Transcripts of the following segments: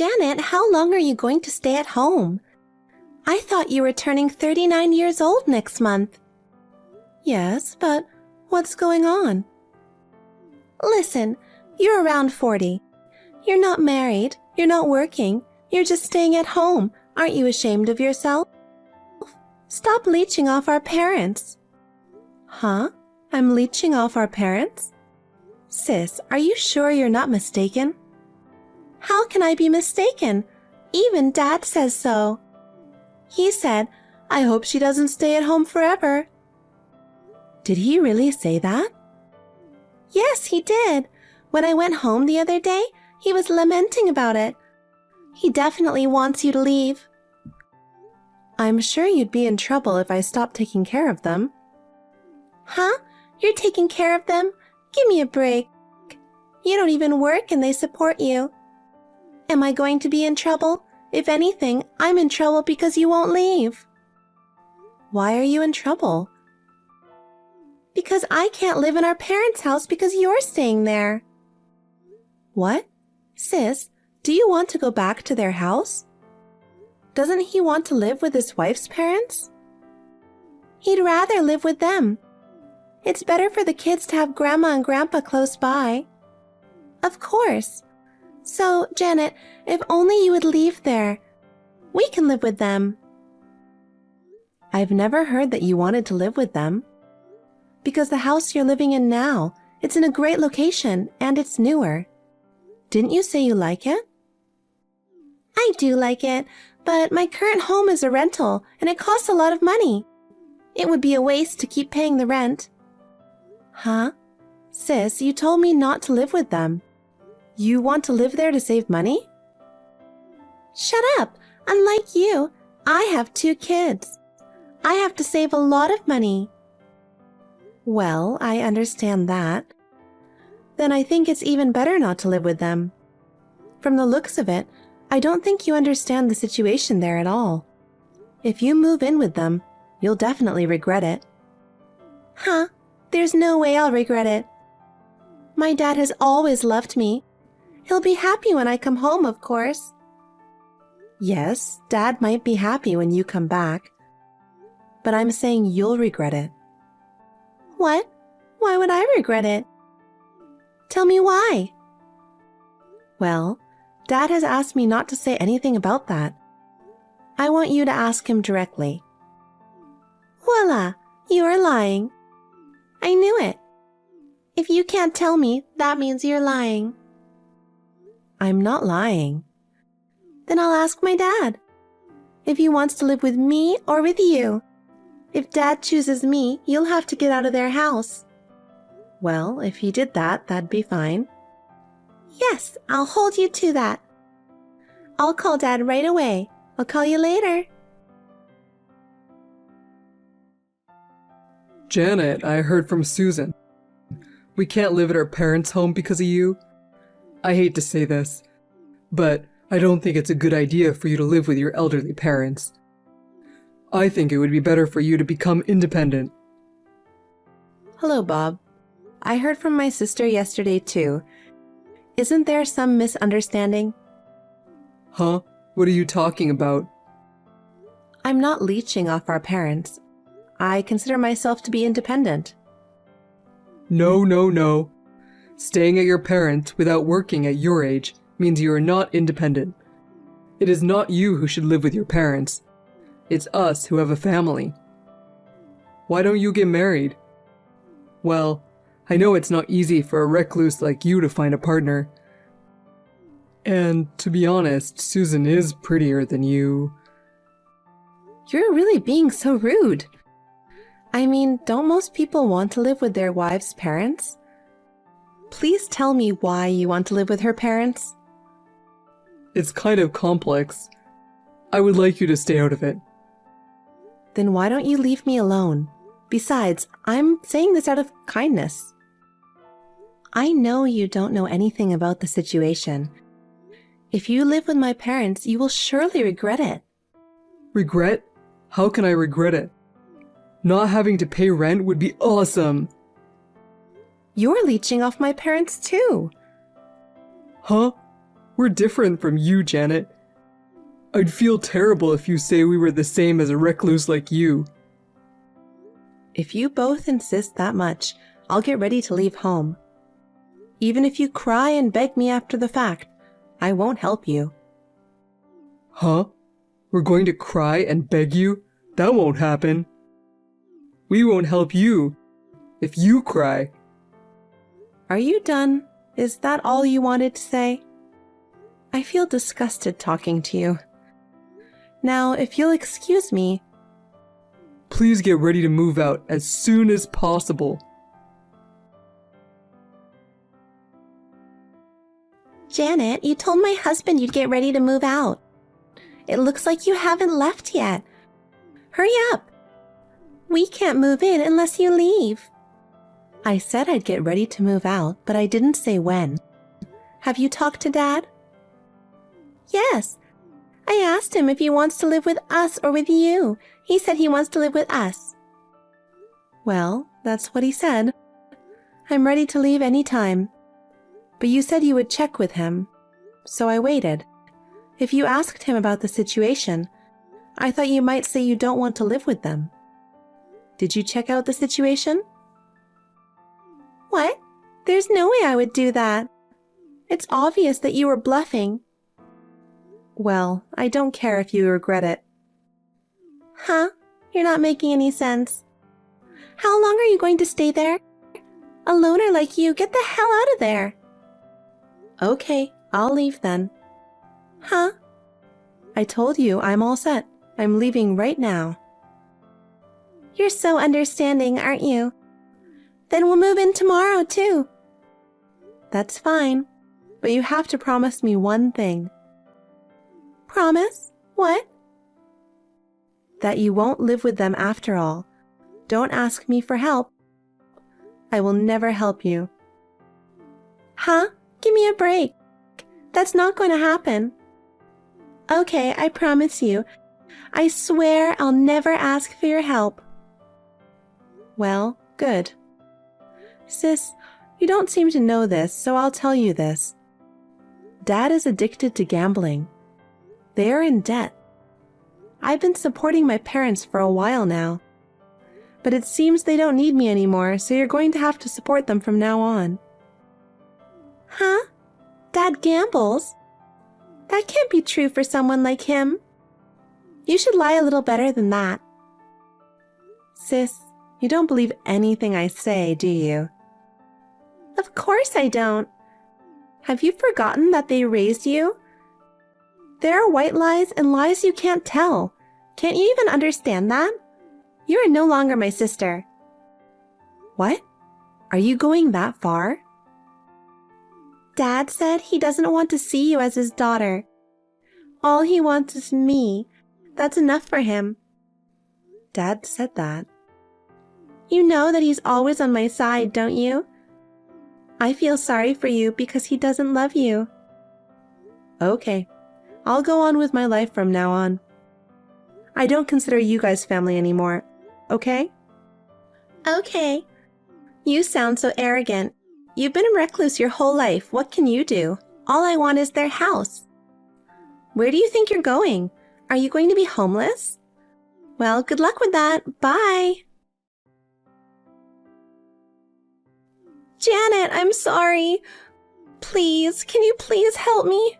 Janet, how long are you going to stay at home? I thought you were turning 39 years old next month. Yes, but what's going on? Listen, you're around 40. You're not married, you're not working, you're just staying at home. Aren't you ashamed of yourself? Stop leeching off our parents. Huh? I'm leeching off our parents? Sis, are you sure you're not mistaken? How can I be mistaken? Even Dad says so. He said, I hope she doesn't stay at home forever. Did he really say that? Yes, he did. When I went home the other day, he was lamenting about it. He definitely wants you to leave. I'm sure you'd be in trouble if I stopped taking care of them. Huh? You're taking care of them? Give me a break. You don't even work and they support you. Am I going to be in trouble? If anything, I'm in trouble because you won't leave. Why are you in trouble? Because I can't live in our parents' house because you're staying there. What? Sis, do you want to go back to their house? Doesn't he want to live with his wife's parents? He'd rather live with them. It's better for the kids to have Grandma and Grandpa close by. Of course. So, Janet, if only you would leave there. We can live with them. I've never heard that you wanted to live with them. Because the house you're living in now, it's in a great location and it's newer. Didn't you say you like it? I do like it, but my current home is a rental and it costs a lot of money. It would be a waste to keep paying the rent. Huh? Sis, you told me not to live with them. You want to live there to save money? Shut up! Unlike you, I have 2 kids. I have to save a lot of money. Well, I understand that. Then I think it's even better not to live with them. From the looks of it, I don't think you understand the situation there at all. If you move in with them, you'll definitely regret it. Huh? There's no way I'll regret it. My dad has always loved me. He'll be happy when I come home, of course. Yes, Dad might be happy when you come back. But I'm saying you'll regret it. What? Why would I regret it? Tell me why. Well, Dad has asked me not to say anything about that. I want you to ask him directly. Voila! You're lying. I knew it. If you can't tell me, that means you're lying. I'm not lying. Then I'll ask my dad. If he wants to live with me or with you. If Dad chooses me, you'll have to get out of their house. Well, if he did that, that'd be fine. Yes, I'll hold you to that. I'll call Dad right away. I'll call you later. Janet, I heard from Susan. We can't live at our parents' home because of you. I hate to say this, but I don't think it's a good idea for you to live with your elderly parents. I think it would be better for you to become independent. Hello, Bob. I heard from my sister yesterday, too. Isn't there some misunderstanding? Huh? What are you talking about? I'm not leeching off our parents. I consider myself to be independent. No. Staying at your parents without working at your age means you are not independent. It is not you who should live with your parents. It's us who have a family. Why don't you get married? Well, I know it's not easy for a recluse like you to find a partner. And to be honest, Susan is prettier than you. You're really being so rude. I mean, don't most people want to live with their wives' parents? Please tell me why you want to live with her parents. It's kind of complex. I would like you to stay out of it. Then why don't you leave me alone? Besides, I'm saying this out of kindness. I know you don't know anything about the situation. If you live with my parents, you will surely regret it. Regret? How can I regret it? Not having to pay rent would be awesome. You're leeching off my parents too. Huh? We're different from you, Janet. I'd feel terrible if you say we were the same as a recluse like you. If you both insist that much, I'll get ready to leave home. Even if you cry and beg me after the fact, I won't help you. Huh? We're going to cry and beg you? That won't happen. We won't help you if you cry. Are you done? Is that all you wanted to say? I feel disgusted talking to you. Now, if you'll excuse me. Please get ready to move out as soon as possible. Janet, you told my husband you'd get ready to move out. It looks like you haven't left yet. Hurry up. We can't move in unless you leave. I said I'd get ready to move out, but I didn't say when. Have you talked to Dad? Yes. I asked him if he wants to live with us or with you. He said he wants to live with us. Well, that's what he said. I'm ready to leave any time. But you said you would check with him, so I waited. If you asked him about the situation, I thought you might say you don't want to live with them. Did you check out the situation? What? There's no way I would do that. It's obvious that you were bluffing. Well, I don't care if you regret it. Huh? You're not making any sense. How long are you going to stay there? A loner like you, get the hell out of there. Okay, I'll leave then. Huh? I told you I'm all set. I'm leaving right now. You're so understanding, aren't you? Then we'll move in tomorrow, too. That's fine, but you have to promise me one thing. Promise? What? That you won't live with them after all. Don't ask me for help. I will never help you. Huh? Give me a break. That's not going to happen. Okay, I promise you. I swear I'll never ask for your help. Well, good. Sis, you don't seem to know this, so I'll tell you this. Dad is addicted to gambling. They are in debt. I've been supporting my parents for a while now. But it seems they don't need me anymore, so you're going to have to support them from now on. Huh? Dad gambles? That can't be true for someone like him. You should lie a little better than that. Sis, you don't believe anything I say, do you? Of course I don't. Have you forgotten that they raised you? There are white lies and lies you can't tell. Can't you even understand that? You are no longer my sister. What? Are you going that far? Dad said he doesn't want to see you as his daughter. All he wants is me. That's enough for him. Dad said that. You know that he's always on my side, don't you? I feel sorry for you because he doesn't love you. Okay, I'll go on with my life from now on. I don't consider you guys family anymore, okay? Okay. You sound so arrogant. You've been a recluse your whole life. What can you do? All I want is their house. Where do you think you're going? Are you going to be homeless? Well, good luck with that. Bye. Janet, I'm sorry. Please, can you please help me?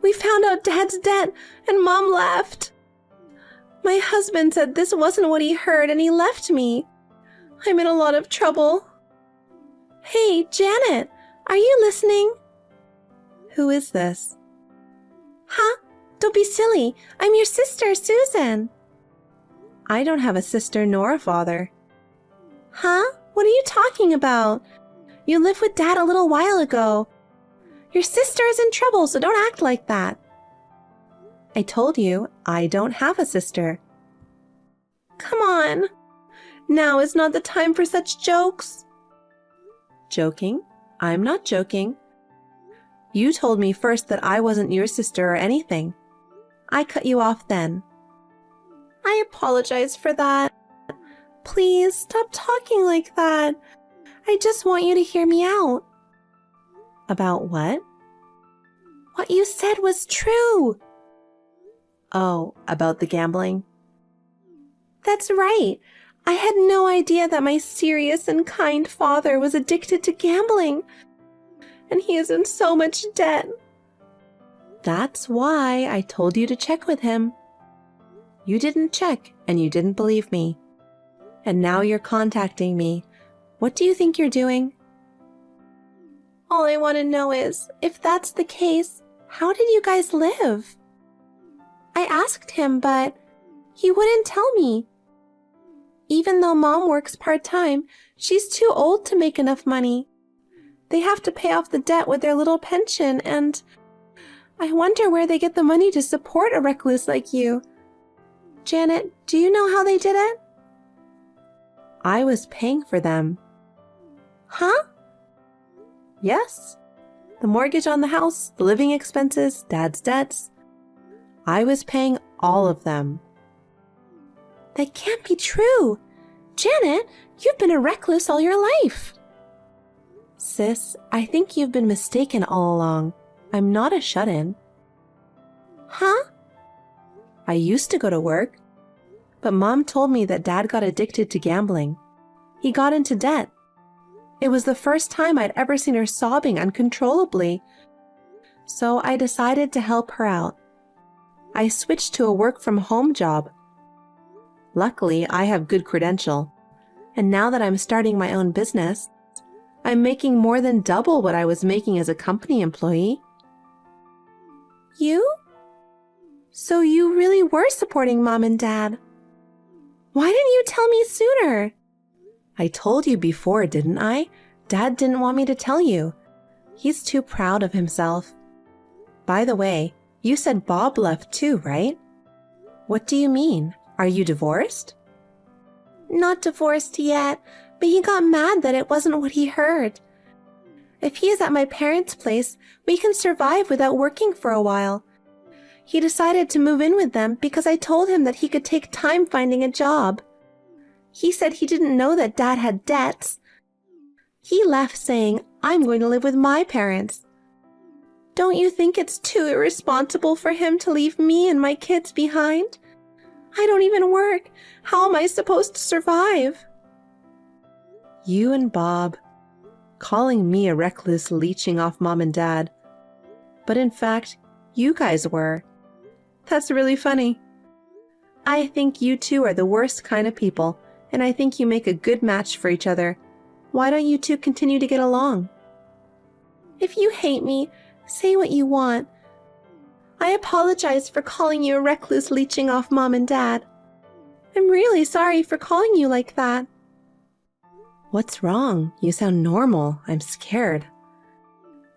We found out Dad's dead and Mom left. My husband said this wasn't what he heard and he left me. I'm in a lot of trouble. Hey, Janet, are you listening? Who is this? Huh? Don't be silly. I'm your sister, Susan. I don't have a sister nor a father. Huh? What are you talking about? You lived with Dad a little while ago. Your sister is in trouble, so don't act like that. I told you, I don't have a sister. Come on. Now is not the time for such jokes. Joking? I'm not joking. You told me first that I wasn't your sister or anything. I cut you off then. I apologize for that. Please stop talking like that. I just want you to hear me out. About what? What you said was true. Oh, about the gambling? That's right. I had no idea that my serious and kind father was addicted to gambling, and he is in so much debt. That's why I told you to check with him. You didn't check, and you didn't believe me. And now you're contacting me. What do you think you're doing? All I want to know is, if that's the case, how did you guys live? I asked him, but he wouldn't tell me. Even though Mom works part-time, she's too old to make enough money. They have to pay off the debt with their little pension, and I wonder where they get the money to support a recluse like you. Janet, do you know how they did it? I was paying for them. Huh? Yes. The mortgage on the house, the living expenses, Dad's debts. I was paying all of them. That can't be true. Janet, you've been a recluse all your life. Sis, I think you've been mistaken all along. I'm not a shut-in. Huh? I used to go to work, but Mom told me that Dad got addicted to gambling. He got into debt. It was the first time I'd ever seen her sobbing uncontrollably, so I decided to help her out. I switched to a work-from-home job. Luckily, I have good credential, and now that I'm starting my own business, I'm making more than double what I was making as a company employee. You? So you really were supporting Mom and Dad. Why didn't you tell me sooner? I told you before, didn't I? Dad didn't want me to tell you. He's too proud of himself. By the way, you said Bob left too, right? What do you mean? Are you divorced? Not divorced yet, but he got mad that it wasn't what he heard. If he is at my parents' place, we can survive without working for a while. He decided to move in with them because I told him that he could take time finding a job. He said he didn't know that Dad had debts. He left saying, I'm going to live with my parents. Don't you think it's too irresponsible for him to leave me and my kids behind? I don't even work. How am I supposed to survive? You and Bob, calling me a recluse leeching off Mom and Dad. But in fact, you guys were. That's really funny. I think you two are the worst kind of people, and I think you make a good match for each other. Why don't you two continue to get along? If you hate me, say what you want. I apologize for calling you a recluse leeching off Mom and Dad. I'm really sorry for calling you like that. What's wrong? You sound normal. I'm scared.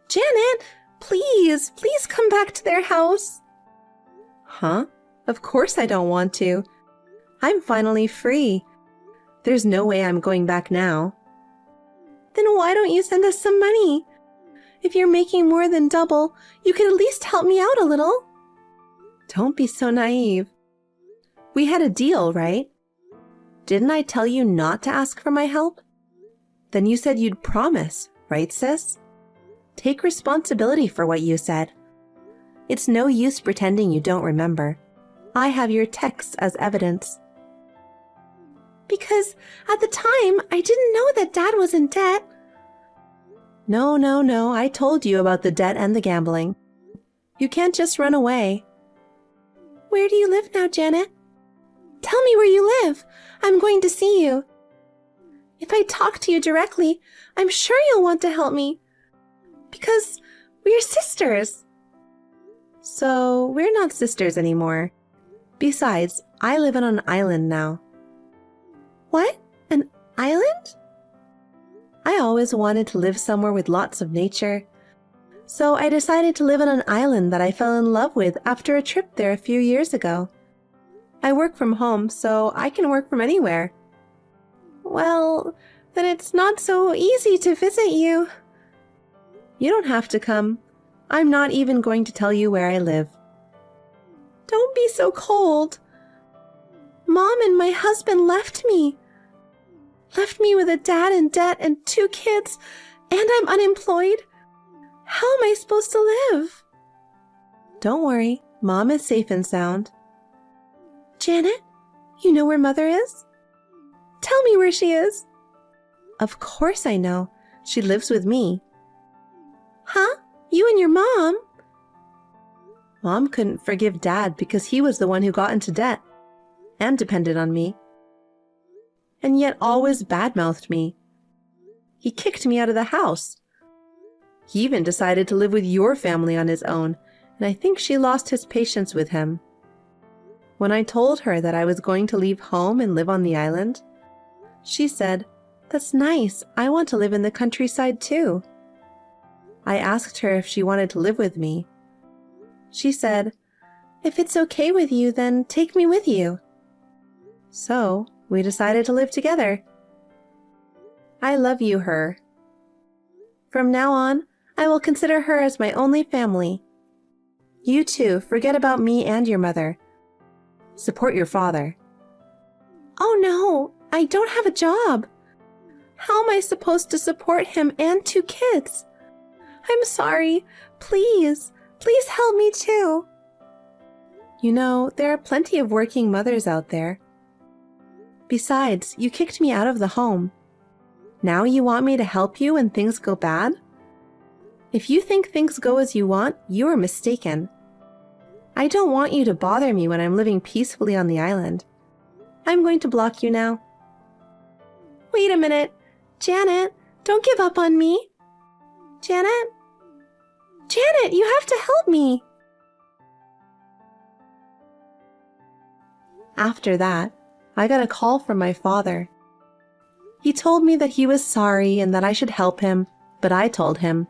Janet, please come back to their house. Huh? Of course I don't want to. I'm finally free. There's no way I'm going back now. Then why don't you send us some money? If you're making more than double, you could at least help me out a little. Don't be so naive. We had a deal, right? Didn't I tell you not to ask for my help? Then you said you'd promise, right, sis? Take responsibility for what you said. It's no use pretending you don't remember. I have your texts as evidence. Because at the time, I didn't know that Dad was in debt. No, I told you about the debt and the gambling. You can't just run away. Where do you live now, Janet? Tell me where you live. I'm going to see you. If I talk to you directly, I'm sure you'll want to help me. Because we're sisters. So we're not sisters anymore. Besides, I live on an island now. What? An island? I always wanted to live somewhere with lots of nature. So I decided to live on an island that I fell in love with after a trip there a few years ago. I work from home, so I can work from anywhere. Well, then it's not so easy to visit you. You don't have to come. I'm not even going to tell you where I live. Don't be so cold. Mom and my husband left me. Left me with a dad in debt and 2 kids, and I'm unemployed. How am I supposed to live? Don't worry, Mom is safe and sound. Janet, you know where Mother is? Tell me where she is. Of course I know. She lives with me. Huh? You and your mom? Mom couldn't forgive Dad because he was the one who got into debt and depended on me. And yet always badmouthed me. He kicked me out of the house. He even decided to live with your family on his own, and I think she lost his patience with him. When I told her that I was going to leave home and live on the island, she said, "That's nice. I want to live in the countryside too." I asked her if she wanted to live with me. She said, "If it's okay with you, then take me with you." So, we decided to live together. I love you, her. From now on, I will consider her as my only family. You too, forget about me and your mother. Support your father. Oh no, I don't have a job. How am I supposed to support him and 2 kids? I'm sorry. Please help me too. You know, there are plenty of working mothers out there. Besides, you kicked me out of the home. Now you want me to help you when things go bad? If you think things go as you want, you are mistaken. I don't want you to bother me when I'm living peacefully on the island. I'm going to block you now. Wait a minute. Janet, don't give up on me. Janet? Janet, you have to help me. After that, I got a call from my father. He told me that he was sorry and that I should help him, but I told him,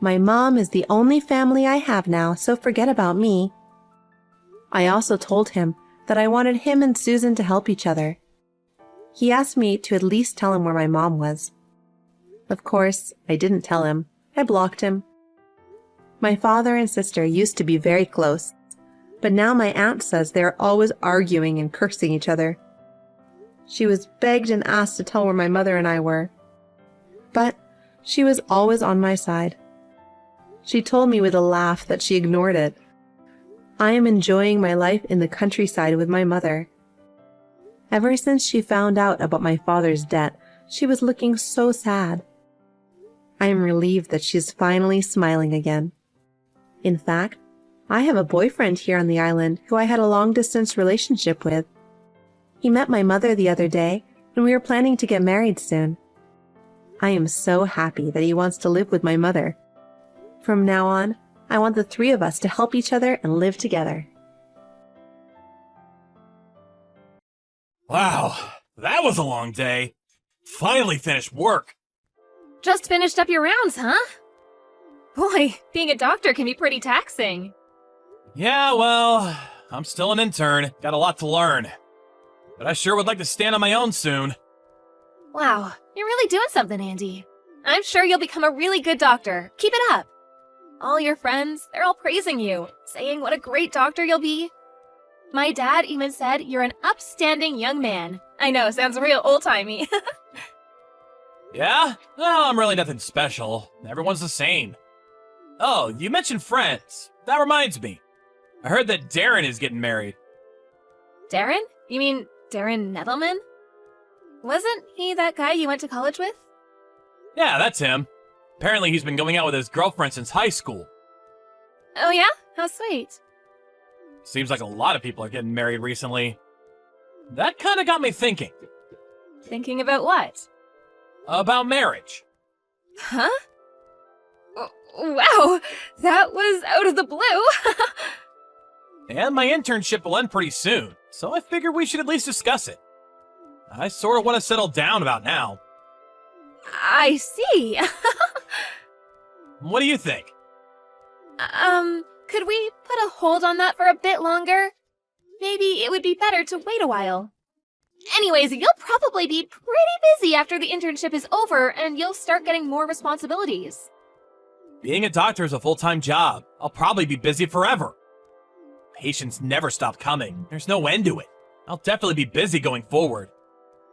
"My mom is the only family I have now, so forget about me." I also told him that I wanted him and Susan to help each other. He asked me to at least tell him where my mom was. Of course, I didn't tell him. I blocked him. My father and sister used to be very close, but now my aunt says they are always arguing and cursing each other. She was begged and asked to tell where my mother and I were, but she was always on my side. She told me with a laugh that she ignored it. I am enjoying my life in the countryside with my mother. Ever since she found out about my father's debt, she was looking so sad. I am relieved that she's finally smiling again. In fact, I have a boyfriend here on the island who I had a long-distance relationship with. He met my mother the other day, and we are planning to get married soon. I am so happy that he wants to live with my mother. From now on, I want the 3 of us to help each other and live together. Wow, that was a long day. Finally finished work. Just finished up your rounds, huh? Boy, being a doctor can be pretty taxing. Yeah, well, I'm still an intern. Got a lot to learn. But I sure would like to stand on my own soon. Wow, you're really doing something, Andy. I'm sure you'll become a really good doctor. Keep it up. All your friends, they're all praising you, saying what a great doctor you'll be. My dad even said you're an upstanding young man. I know, sounds real old-timey. Yeah? Well, I'm really nothing special. Everyone's the same. Oh, you mentioned friends. That reminds me. I heard that Darren is getting married. Darren? You mean Darren Nettleman? Wasn't he that guy you went to college with? Yeah, that's him. Apparently he's been going out with his girlfriend since high school. Oh yeah? How sweet. Seems like a lot of people are getting married recently. That kinda got me thinking. Thinking about what? About marriage. Huh? Wow, that was out of the blue. And my internship will end pretty soon, so I figured we should at least discuss it. I sort of want to settle down about now. I see. What do you think? Could we put a hold on that for a bit longer? Maybe it would be better to wait a while. Anyways, you'll probably be pretty busy after the internship is over, and you'll start getting more responsibilities. Being a doctor is a full-time job. I'll probably be busy forever. Patients never stop coming. There's no end to it. I'll definitely be busy going forward.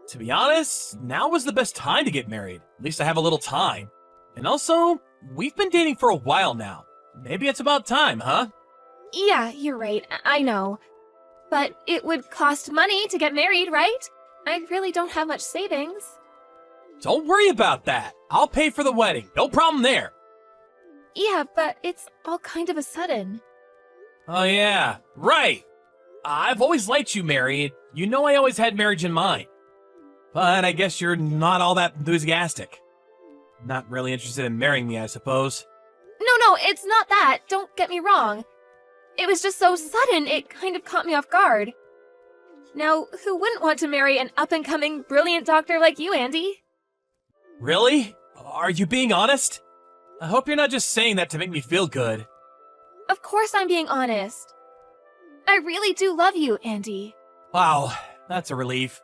To be honest, now is the best time to get married. At least I have a little time. And also, we've been dating for a while now. Maybe it's about time, huh? Yeah, you're right. I know. But it would cost money to get married, right? I really don't have much savings. Don't worry about that. I'll pay for the wedding. No problem there. Yeah, but it's all kind of a sudden. Oh, yeah. Right. I've always liked you, Mary. You know I always had marriage in mind. But I guess you're not all that enthusiastic. Not really interested in marrying me, I suppose. No, it's not that. Don't get me wrong. It was just so sudden, it kind of caught me off guard. Now, who wouldn't want to marry an up-and-coming, brilliant doctor like you, Andy? Really? Are you being honest? I hope you're not just saying that to make me feel good. Of course I'm being honest. I really do love you, Andy. Wow, that's a relief.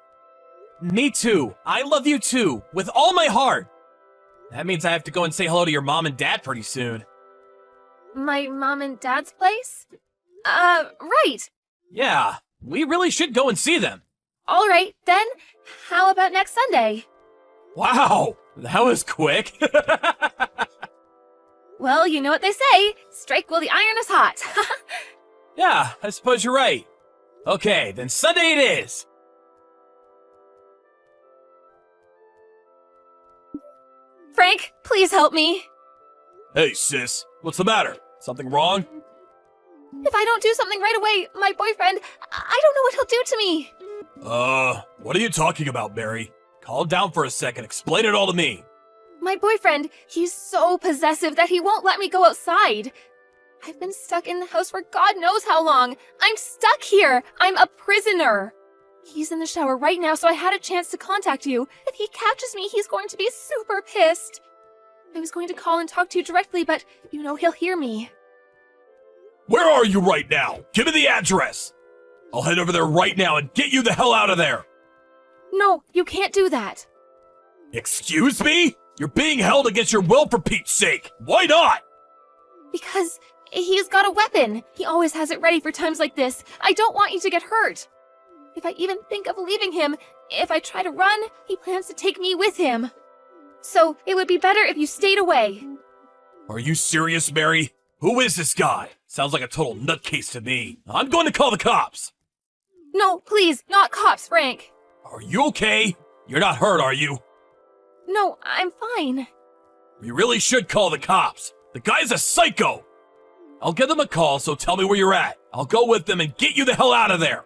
Me too. I love you too, with all my heart. That means I have to go and say hello to your mom and dad pretty soon. My mom and dad's place? Right. Yeah, we really should go and see them. All right, then. How about next Sunday? Wow, that was quick. Well, you know what they say. Strike while the iron is hot. Yeah, I suppose you're right. Okay, then Sunday it is. Frank, please help me. Hey, sis, what's the matter? Something wrong? If I don't do something right away, my boyfriend, I don't know what he'll do to me. What are you talking about, Mary? Calm down for a second, explain it all to me. My boyfriend, he's so possessive that he won't let me go outside. I've been stuck in the house for God knows how long. I'm stuck here. I'm a prisoner. He's in the shower right now, so I had a chance to contact you. If he catches me, he's going to be super pissed. I was going to call and talk to you directly, but you know he'll hear me. Where are you right now? Give me the address. I'll head over there right now and get you the hell out of there. No, you can't do that. Excuse me? You're being held against your will for Pete's sake. Why not? Because he's got a weapon. He always has it ready for times like this. I don't want you to get hurt. If I even think of leaving him, if I try to run, he plans to take me with him. So it would be better if you stayed away. Are you serious, Mary? Who is this guy? Sounds like a total nutcase to me. I'm going to call the cops. No, please, not cops, Frank. Are you okay? You're not hurt, are you? No, I'm fine. We really should call the cops. The guy's a psycho. I'll give them a call, so tell me where you're at. I'll go with them and get you the hell out of there.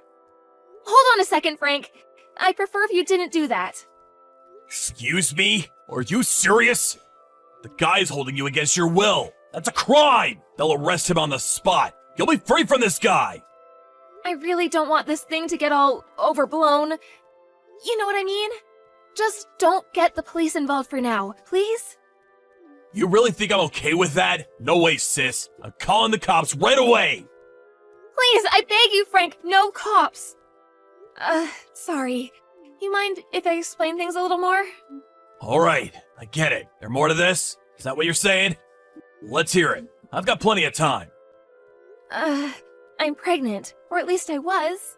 Hold on a second, Frank. I'd prefer if you didn't do that. Excuse me? Are you serious? The guy's holding you against your will. That's a crime. They'll arrest him on the spot. You'll be free from this guy. I really don't want this thing to get all overblown. You know what I mean? Just don't get the police involved for now, please? You really think I'm okay with that? No way, sis. I'm calling the cops right away. Please, I beg you, Frank, no cops. Sorry. You mind if I explain things a little more? All right, I get it. There more to this? Is that what you're saying? Let's hear it. I've got plenty of time. I'm pregnant, or at least I was.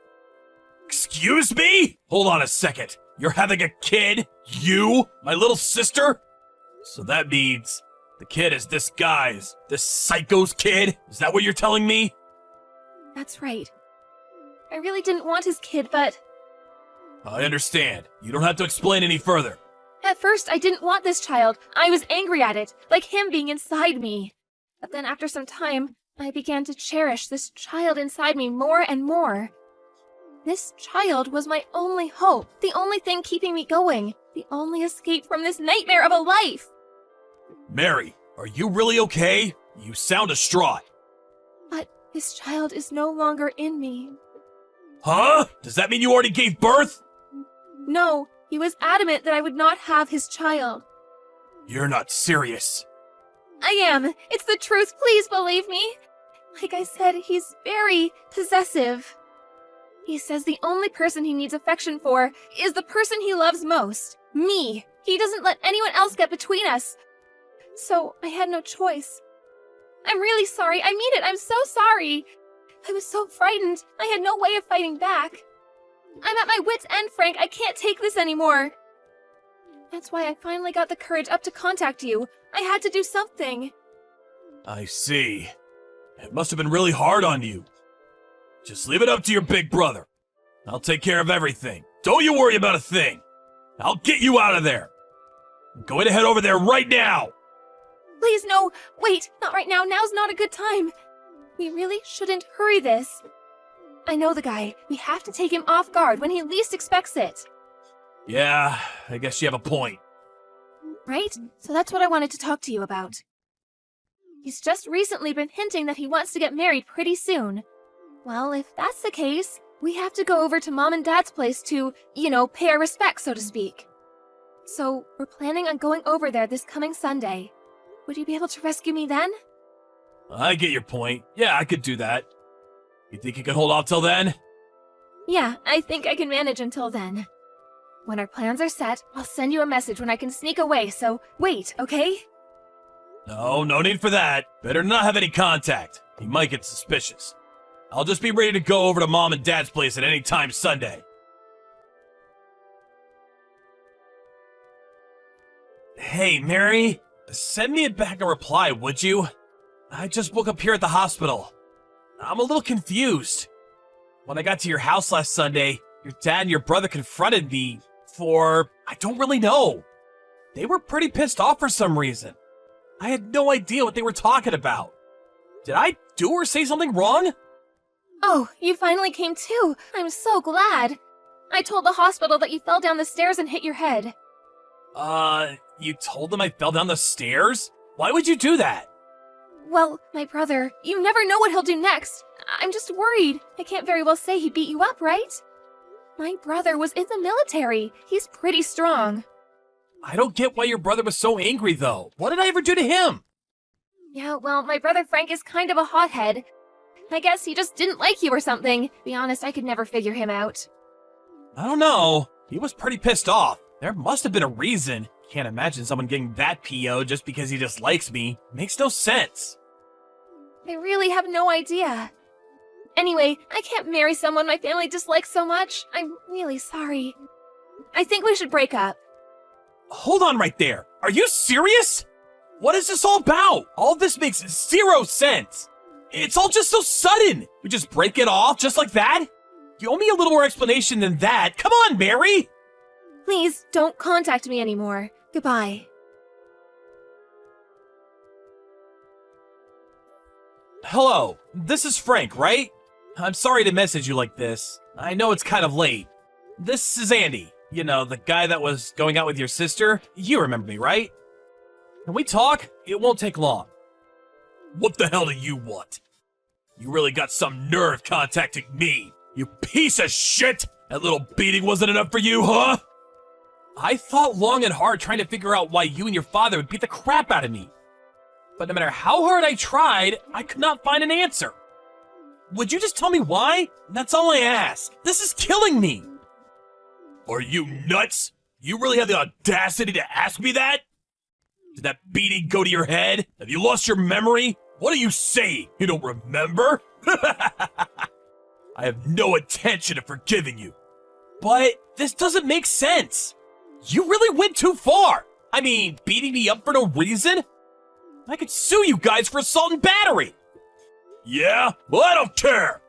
Excuse me? Hold on a second. You're having a kid? You? My little sister? So that means the kid is this guy's, this psycho's kid? Is that what you're telling me? That's right. I really didn't want his kid, but I understand. You don't have to explain any further. at first I didn't want this child. I was angry at it, like him being inside me. But then after some time, I began to cherish this child inside me more and more. This child was my only hope, the only thing keeping me going, the only escape from this nightmare of a life. Mary, are you really okay? You sound distraught. But this child is no longer in me. Huh? Does that mean you already gave birth? No, he was adamant that I would not have his child. You're not serious. I am. It's the truth. Please believe me. Like I said, he's very possessive. He says the only person he needs affection for is the person he loves most, me. He doesn't let anyone else get between us. So I had no choice. I'm really sorry. I mean it. I'm so sorry. I was so frightened. I had no way of fighting back. I'm at my wit's end, Frank. I can't take this anymore. That's why I finally got the courage up to contact you. I had to do something. I see. It must have been really hard on you. Just leave it up to your big brother. I'll take care of everything. Don't you worry about a thing. I'll get you out of there. I'm going to head over there right now. Please, no. Wait, not right now. Now's not a good time. We really shouldn't hurry this. I know the guy. We have to take him off guard when he least expects it. Yeah, I guess you have a point. Right? So that's what I wanted to talk to you about. He's just recently been hinting that he wants to get married pretty soon. Well, if that's the case, we have to go over to Mom and Dad's place to, pay our respects, so to speak. So, we're planning on going over there this coming Sunday. Would you be able to rescue me then? I get your point. Yeah, I could do that. You think you can hold off till then? Yeah, I think I can manage until then. When our plans are set, I'll send you a message when I can sneak away, so wait, okay? No need for that. Better not have any contact. He might get suspicious. I'll just be ready to go over to Mom and Dad's place at any time Sunday. Hey, Mary, send me back a reply, would you? I just woke up here at the hospital. I'm a little confused. When I got to your house last Sunday, your dad and your brother confronted me for, I don't really know. They were pretty pissed off for some reason. I had no idea what they were talking about. Did I do or say something wrong? Oh, you finally came too. I'm so glad. I told the hospital that you fell down the stairs and hit your head. You told them I fell down the stairs? Why would you do that? Well, my brother, you never know what he'll do next. I'm just worried. I can't very well say he beat you up, right? My brother was in the military. He's pretty strong. I don't get why your brother was so angry, though. What did I ever do to him? Yeah, well, my brother Frank is kind of a hothead. I guess he just didn't like you or something. Be honest, I could never figure him out. I don't know. He was pretty pissed off. There must have been a reason. Can't imagine someone getting that PO just because he dislikes me. Makes no sense. I really have no idea. Anyway, I can't marry someone my family dislikes so much. I'm really sorry. I think we should break up. Hold on right there. Are you serious? What is this all about? All this makes zero sense. It's all just so sudden. We just break it off just like that? You owe me a little more explanation than that. Come on, Mary. Please, don't contact me anymore. Goodbye. Hello, this is Frank, right? I'm sorry to message you like this. I know it's kind of late. This is Andy. You know, the guy that was going out with your sister. You remember me, right? Can we talk? It won't take long. What the hell do you want? You really got some nerve contacting me, you piece of shit! That little beating wasn't enough for you, huh? I thought long and hard trying to figure out why you and your father would beat the crap out of me. But no matter how hard I tried, I could not find an answer. Would you just tell me why? That's all I ask. This is killing me. Are you nuts? You really have the audacity to ask me that? Did that beating go to your head? Have you lost your memory? What are you saying? You don't remember? I have no intention of forgiving you. But this doesn't make sense. You really went too far. I mean, beating me up for no reason? I could sue you guys for assault and battery. Yeah? Well, I don't care.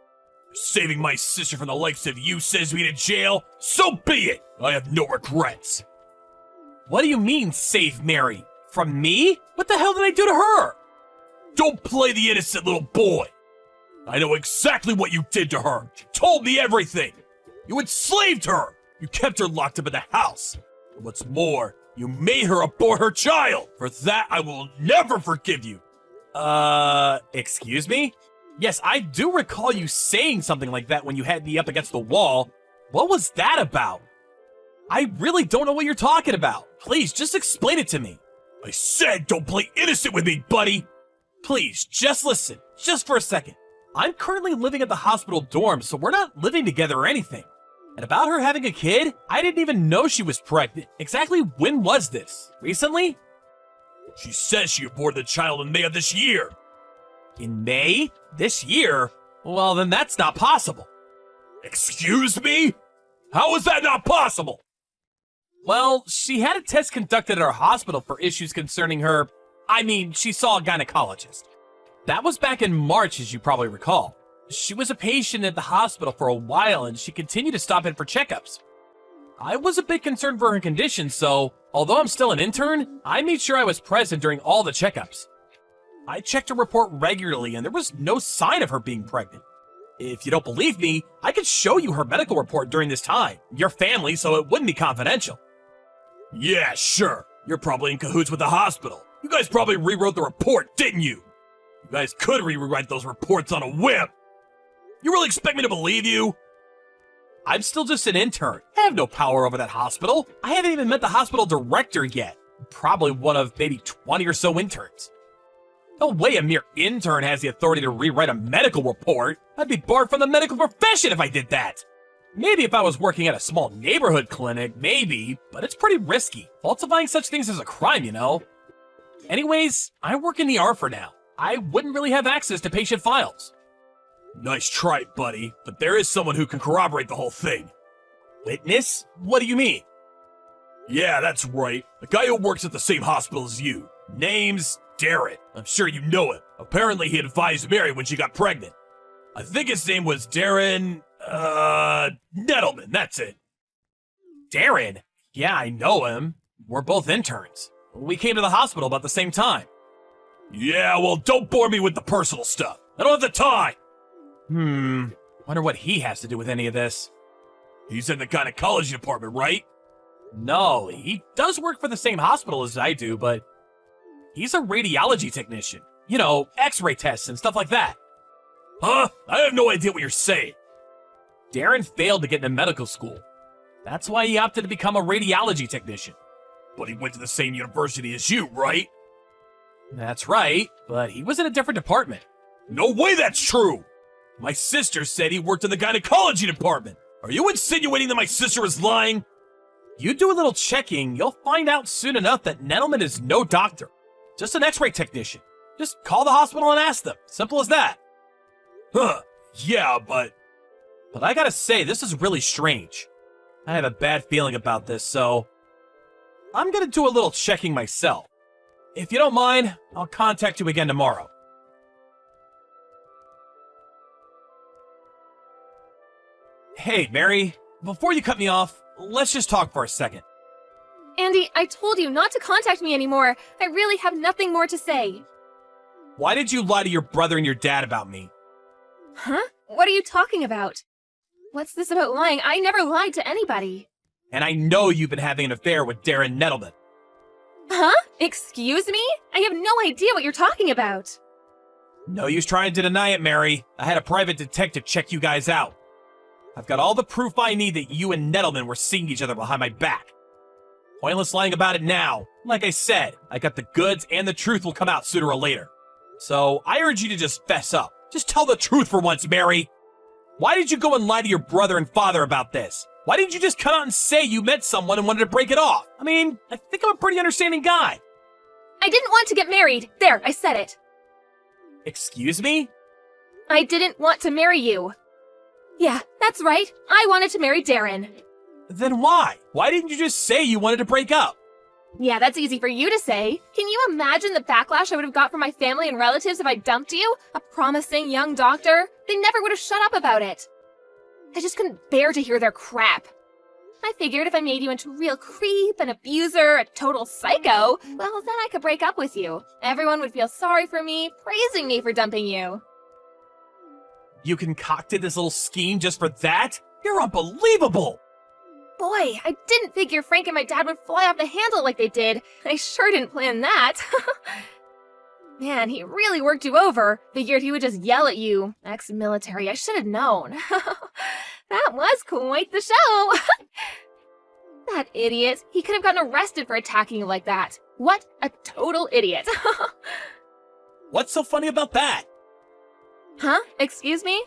Saving my sister from the likes of you sends me to jail. So be it. I have no regrets. What do you mean, save Mary? From me? What the hell did I do to her? Don't play the innocent little boy. I know exactly what you did to her. She told me everything. You enslaved her. You kept her locked up in the house. And what's more, you made her abort her child. For that, I will never forgive you. Excuse me? Yes, I do recall you saying something like that when you had me up against the wall. What was that about? I really don't know what you're talking about. Please, just explain it to me. I said don't play innocent with me, buddy. Please, just listen, just for a second. I'm currently living at the hospital dorm, so we're not living together or anything. And about her having a kid, I didn't even know she was pregnant. Exactly when was this? Recently? She says she aborted the child in May of this year. In May? This year? Well, then that's not possible. Excuse me? How is that not possible? Well, she had a test conducted at our hospital for issues concerning her. I mean, she saw a gynecologist. That was back in March, as you probably recall. She was a patient at the hospital for a while, and she continued to stop in for checkups. I was a bit concerned for her condition, so although I'm still an intern, I made sure I was present during all the checkups. I checked her report regularly, and there was no sign of her being pregnant. If you don't believe me, I could show you her medical report during this time. Your family, so it wouldn't be confidential. Yeah, sure. You're probably in cahoots with the hospital. You guys probably rewrote the report, didn't you? You guys could rewrite those reports on a whim. You really expect me to believe you? I'm still just an intern. I have no power over that hospital. I haven't even met the hospital director yet. Probably one of maybe 20 or so interns. No way a mere intern has the authority to rewrite a medical report. I'd be barred from the medical profession if I did that. Maybe if I was working at a small neighborhood clinic, maybe, but it's pretty risky. Falsifying such things is a crime, you know. Anyways, I work in ER for now. I wouldn't really have access to patient files. Nice try, buddy, but there is someone who can corroborate the whole thing. Witness? What do you mean? Yeah, that's right. A guy who works at the same hospital as you. Name's Darren. I'm sure you know him. Apparently he advised Mary when she got pregnant. I think his name was Darren, Nettleman, that's it. Darren? Yeah, I know him. We're both interns. We came to the hospital about the same time. Yeah, well, don't bore me with the personal stuff. I don't have the time. Wonder what he has to do with any of this. He's in the gynecology department, right? No, he does work for the same hospital as I do, but he's a radiology technician. You know, x-ray tests and stuff like that. Huh? I have no idea what you're saying. Darren failed to get into medical school. That's why he opted to become a radiology technician. But he went to the same university as you, right? That's right, but he was in a different department. No way that's true! My sister said he worked in the gynecology department. Are you insinuating that my sister is lying? You do a little checking, you'll find out soon enough that Nettleman is no doctor. Just an x-ray technician. Just call the hospital and ask them. Simple as that. Huh, yeah, but I gotta say, this is really strange. I have a bad feeling about this, so I'm gonna do a little checking myself. If you don't mind, I'll contact you again tomorrow. Hey, Mary, before you cut me off, let's just talk for a second. Andy, I told you not to contact me anymore. I really have nothing more to say. Why did you lie to your brother and your dad about me? Huh? What are you talking about? What's this about lying? I never lied to anybody. And I know you've been having an affair with Darren Nettleman. Huh? Excuse me? I have no idea what you're talking about. No use trying to deny it, Mary. I had a private detective check you guys out. I've got all the proof I need that you and Nettleman were seeing each other behind my back. Pointless lying about it now. Like I said, I got the goods and the truth will come out sooner or later. So I urge you to just fess up. Just tell the truth for once, Mary. Why did you go and lie to your brother and father about this? Why didn't you just come out and say you met someone and wanted to break it off? I mean, I think I'm a pretty understanding guy. I didn't want to get married. There, I said it. Excuse me? I didn't want to marry you. Yeah, that's right. I wanted to marry Darren. Then why? Why didn't you just say you wanted to break up? Yeah, that's easy for you to say. Can you imagine the backlash I would have got from my family and relatives if I dumped you? A promising young doctor? They never would have shut up about it. I just couldn't bear to hear their crap. I figured if I made you into a real creep, an abuser, a total psycho, well, then I could break up with you. Everyone would feel sorry for me, praising me for dumping you. You concocted this little scheme just for that? You're unbelievable! Boy, I didn't figure Frank and my dad would fly off the handle like they did. I sure didn't plan that. Man, he really worked you over. Figured he would just yell at you. Ex-military, I should have known. That was quite the show. That idiot. He could have gotten arrested for attacking you like that. What a total idiot. What's so funny about that? Huh? Excuse me?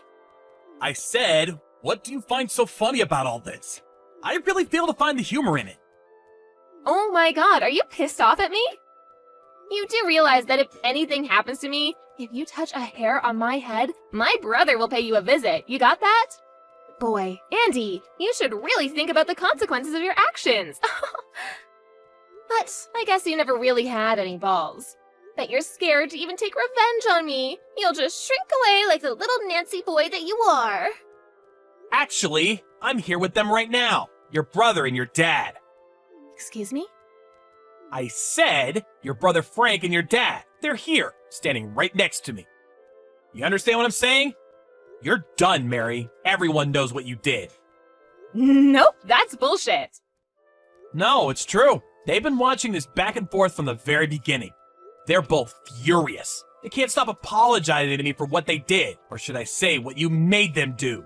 I said, what do you find so funny about all this? I really fail to find the humor in it. Oh my god, are you pissed off at me? You do realize that if anything happens to me, if you touch a hair on my head, my brother will pay you a visit. You got that? Boy, Andy, you should really think about the consequences of your actions. But I guess you never really had any balls. Bet you're scared to even take revenge on me. You'll just shrink away like the little Nancy boy that you are. Actually, I'm here with them right now. Your brother and your dad. Excuse me? I said your brother Frank and your dad. They're here, standing right next to me. You understand what I'm saying? You're done, Mary. Everyone knows what you did. Nope, that's bullshit. No, it's true. They've been watching this back and forth from the very beginning. They're both furious. They can't stop apologizing to me for what they did, or should I say, what you made them do.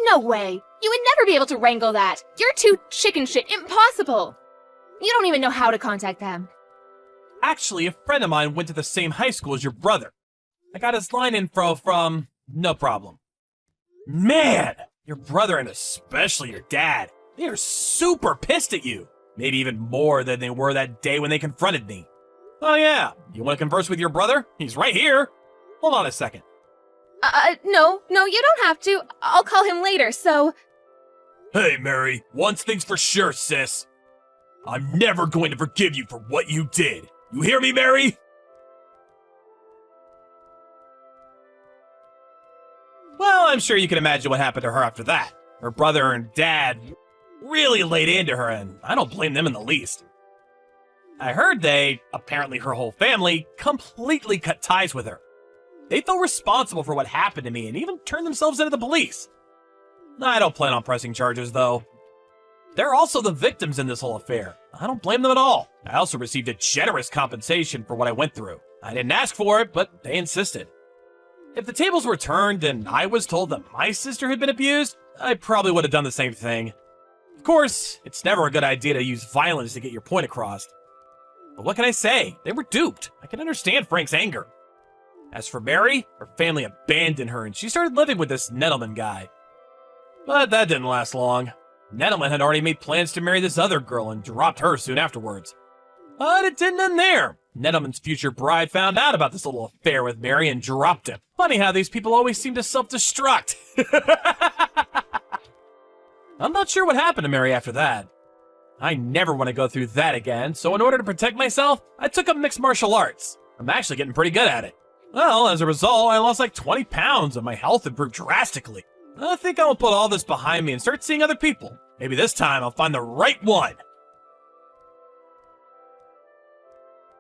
No way. You would never be able to wrangle that. You're too chicken shit impossible. You don't even know how to contact them. Actually, a friend of mine went to the same high school as your brother. I got his line info from... No problem. Man, your brother and especially your dad, they are super pissed at you. Maybe even more than they were that day when they confronted me. Oh yeah, you want to converse with your brother? He's right here. Hold on a second. No, you don't have to. I'll call him later, so... Hey, Mary, one thing's for sure, sis. I'm never going to forgive you for what you did. You hear me, Mary? Well, I'm sure you can imagine what happened to her after that. Her brother and dad really laid into her, and I don't blame them in the least. I heard apparently her whole family, completely cut ties with her. They felt responsible for what happened to me and even turned themselves into the police. I don't plan on pressing charges, though. They're also the victims in this whole affair. I don't blame them at all. I also received a generous compensation for what I went through. I didn't ask for it, but they insisted. If the tables were turned and I was told that my sister had been abused, I probably would have done the same thing. Of course, it's never a good idea to use violence to get your point across. But what can I say? They were duped. I can understand Frank's anger. As for Mary, her family abandoned her and she started living with this Nettleman guy. But that didn't last long. Nettleman had already made plans to marry this other girl and dropped her soon afterwards. But it didn't end there. Nettleman's future bride found out about this little affair with Mary and dropped him. Funny how these people always seem to self-destruct. I'm not sure what happened to Mary after that. I never want to go through that again, so in order to protect myself, I took up mixed martial arts. I'm actually getting pretty good at it. Well, as a result, I lost like 20 pounds and my health improved drastically. I think I'll put all this behind me and start seeing other people. Maybe this time I'll find the right one.